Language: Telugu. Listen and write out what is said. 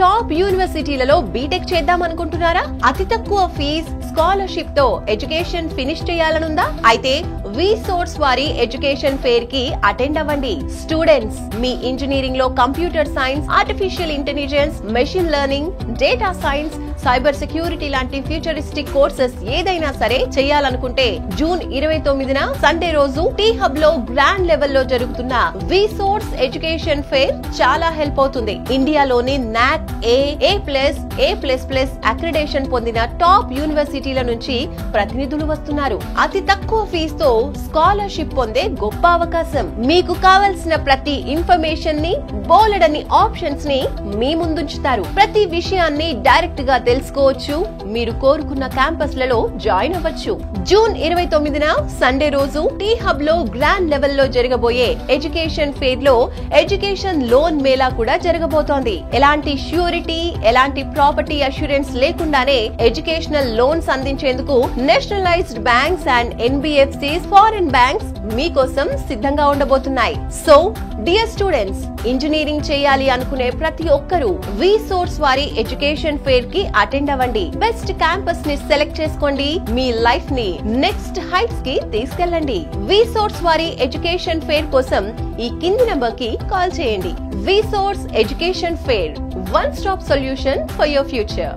టాప్ యూనివర్సిటీలలో బీటెక్ చేద్దాం అనుకుంటున్నారా? అతి తక్కువ ఫీజ్ స్కాలర్షిప్ తో ఎడ్యుకేషన్ ఫినిష్ చేయాలనుందా? అయితే విసోర్స్ వారి ఎడ్యుకేషన్ ఫెయిర్ కి అటెండ్ అవ్వండి. స్టూడెంట్స్ మీ ఇంజనీరింగ్ లో computer science, artificial intelligence, machine learning, data science, cyber security లాంటి ఫ్యూచరిస్టిక్ కోర్సెస్ ఏదైనా సరే చేయాలనుకుంటే జూన్ 29న సండే రోజు టీ హబ్ లో గ్రాండ్ లెవెల్ లో జరుగుతున్న విసోర్స్ ఎడ్యుకేషన్ ఫెయిర్ చాలా హెల్ప్ అవుతుంది. ఇండియాలోని నాక్ A++ అక్రిడేషన్ పొందిన టాప్ యూనివర్సిటీల నుంచి ప్రతినిధులు వస్తున్నారు. అతి తక్కువ ఫీజుతో స్కాలర్షిప్ పొందే గొప్ప అవకాశం. మీకు కావలసిన ప్రతి ఇన్ఫర్మేషన్ ని, బోలెడని ఆప్షన్స్ ని మీ ముందుంచుతారు. ప్రతి విషయాన్ని డైరెక్ట్ గా తెలుసుకోవచ్చు. మీరు కోరుకున్న క్యాంపస్ లలో జాయిన్ అవ్వచ్చు. జూన్ 29న సండే రోజు టీ హబ్ లో గ్రాండ్ లెవెల్ లో జరగబోయే ఎడ్యుకేషన్ ఫెయిర్ లో ఎడ్యుకేషన్ లోన్ మేళా కూడా జరగబోతోంది. ఎలాంటి ష్యూరిటీ, ఎలాంటి ప్రాపర్టీ అష్యూరెన్స్ లేకుండానే ఎడ్యుకేషనల్ లోన్స్ అందించేందుకు nationalised banks and NBFCs, foreign banks మీకోసం సిద్ధంగా ఉండబోతున్నాయి. సో డియర్ స్టూడెంట్స్, ఇంజనీరింగ్ చేయాలి అనుకునే ప్రతి ఒక్కరూ విసోర్స్ వారి ఎడ్యుకేషన్ ఫెయిర్ కి అటెండ్ అవ్వండి. బెస్ట్ క్యాంపస్ ని సెలెక్ట్ చేసుకోండి. మీ లైఫ్ ని నెక్స్ట్ హైట్స్ కి తీసుకెళ్ళండి. విసోర్స్ వారి ఎడ్యుకేషన్ ఫెయిర్ కోసం ఈ కింది నంబర్ కి కాల్ చేయండి. Vsource education fair, one stop solution for your future.